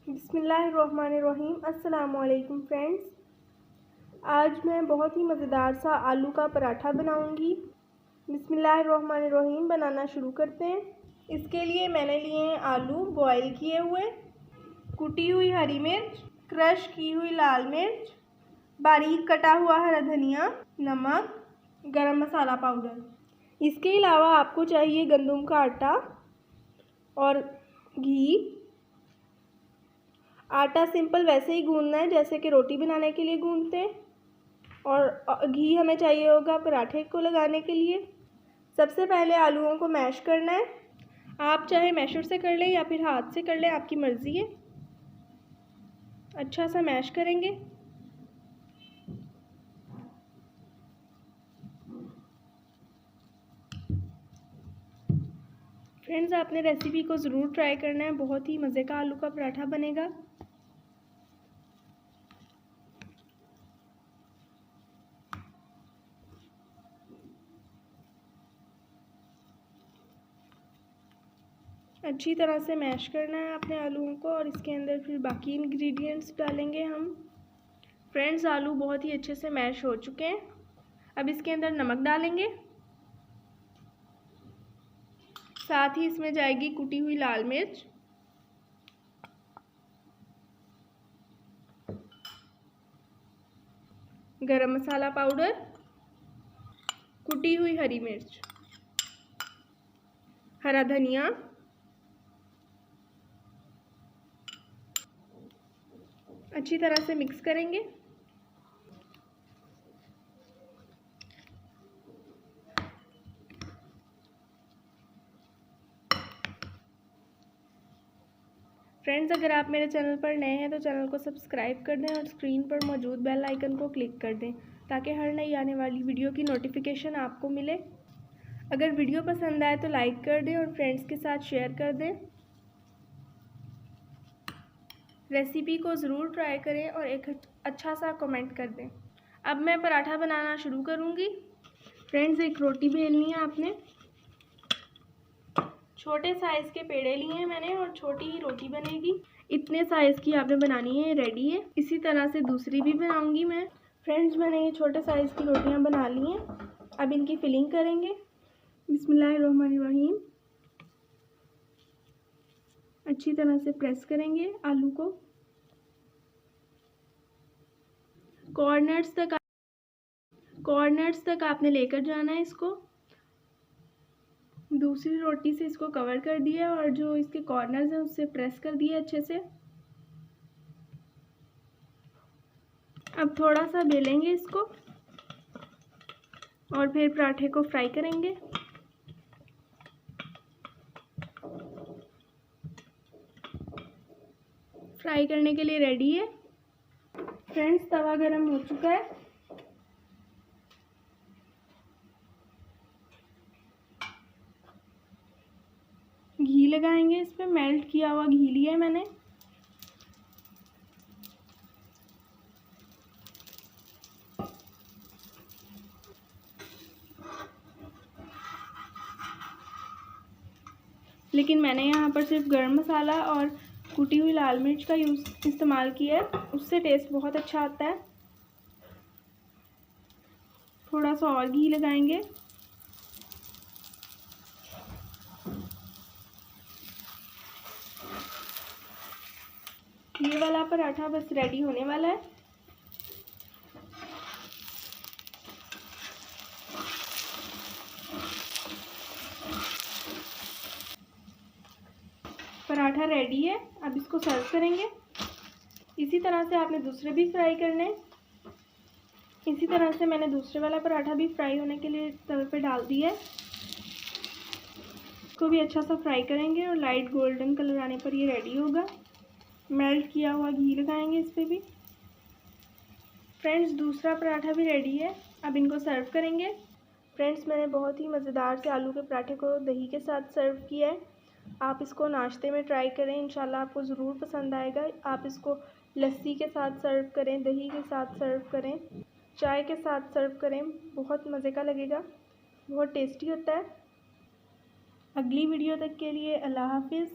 बिस्मिल्लाहिर्रहमानिर्रहीम। अस्सलामुअलैकुम फ्रेंड्स, आज मैं बहुत ही मज़ेदार सा आलू का पराठा बनाऊंगी। बिस्मिल्लाहिर्रहमानिर्रहीम, बनाना शुरू करते हैं। इसके लिए मैंने लिए हैं आलू बॉयल किए हुए, कुटी हुई हरी मिर्च, क्रश की हुई लाल मिर्च, बारीक कटा हुआ हरा धनिया, नमक, गरम मसाला पाउडर। इसके अलावा आपको चाहिए गंदम का आटा और घी। आटा सिंपल वैसे ही गूंदना है जैसे कि रोटी बनाने के लिए गूंदते हैं, और घी हमें चाहिए होगा पराठे को लगाने के लिए। सबसे पहले आलूओं को मैश करना है। आप चाहे मैशर से कर लें या फिर हाथ से कर लें, आपकी मर्ज़ी है। अच्छा सा मैश करेंगे। फ्रेंड्स, आपने रेसिपी को ज़रूर ट्राई करना है, बहुत ही मज़े का आलू का पराठा बनेगा। अच्छी तरह से मैश करना है अपने आलूओं को, और इसके अंदर फिर बाकी इंग्रेडिएंट्स डालेंगे हम। फ्रेंड्स, आलू बहुत ही अच्छे से मैश हो चुके हैं। अब इसके अंदर नमक डालेंगे, साथ ही इसमें जाएगी कुटी हुई लाल मिर्च, गरम मसाला पाउडर, कुटी हुई हरी मिर्च, हरा धनिया, अच्छी तरह से मिक्स करेंगे। फ्रेंड्स, अगर आप मेरे चैनल पर नए हैं तो चैनल को सब्सक्राइब कर दें और स्क्रीन पर मौजूद बेल आइकन को क्लिक कर दें ताकि हर नई आने वाली वीडियो की नोटिफिकेशन आपको मिले। अगर वीडियो पसंद आए तो लाइक कर दें और फ्रेंड्स के साथ शेयर कर दें। रेसिपी को ज़रूर ट्राई करें और एक अच्छा सा कमेंट कर दें। अब मैं पराठा बनाना शुरू करूँगी। फ्रेंड्स, एक रोटी बेलनी है आपने। छोटे साइज़ के पेड़े लिए हैं मैंने और छोटी ही रोटी बनेगी। इतने साइज़ की आपने बनानी है, रेडी है। इसी तरह से दूसरी भी बनाऊंगी मैं। फ्रेंड्स, मैंने ये छोटे साइज़ की रोटियां बना ली हैं। अब इनकी फिलिंग करेंगे। बिस्मिल्लाहिर्रहमानिर्रहीम। अच्छी तरह से प्रेस करेंगे आलू को। कॉर्नर्स तक आपने लेकर जाना है इसको। दूसरी रोटी से इसको कवर कर दिया और जो इसके कॉर्नर्स हैं उससे प्रेस कर दिया अच्छे से। अब थोड़ा सा बेलेंगे इसको और फिर पराठे को फ्राई करेंगे। फ्राई करने के लिए रेडी है। फ्रेंड्स, तवा गरम हो चुका है। घी लगाएंगे इस पे। मेल्ट किया हुआ घी लिया है मैंने। लेकिन मैंने यहाँ पर सिर्फ गरम मसाला और कुटी हुई लाल मिर्च का इस्तेमाल किया है, उससे टेस्ट बहुत अच्छा आता है। थोड़ा सा और घी लगाएंगे। ये वाला पराठा बस रेडी होने वाला है। पराठा रेडी है। अब इसको सर्व करेंगे। इसी तरह से आपने दूसरे भी फ्राई करने हैं। इसी तरह से मैंने दूसरे वाला पराठा भी फ्राई होने के लिए तवे पे डाल दिया है। इसको भी अच्छा सा फ्राई करेंगे और लाइट गोल्डन कलर आने पर ये रेडी होगा। मेल्ट किया हुआ घी लगाएंगे इस पर भी। फ्रेंड्स, दूसरा पराठा भी रेडी है। अब इनको सर्व करेंगे। फ्रेंड्स, मैंने बहुत ही मज़ेदार से आलू के पराठे को दही के साथ सर्व किया है। आप इसको नाश्ते में ट्राई करें, इंशाल्लाह आपको ज़रूर पसंद आएगा। आप इसको लस्सी के साथ सर्व करें, दही के साथ सर्व करें, चाय के साथ सर्व करें, बहुत मज़े का लगेगा, बहुत टेस्टी होता है। अगली वीडियो तक के लिए अल्लाह हाफिज़।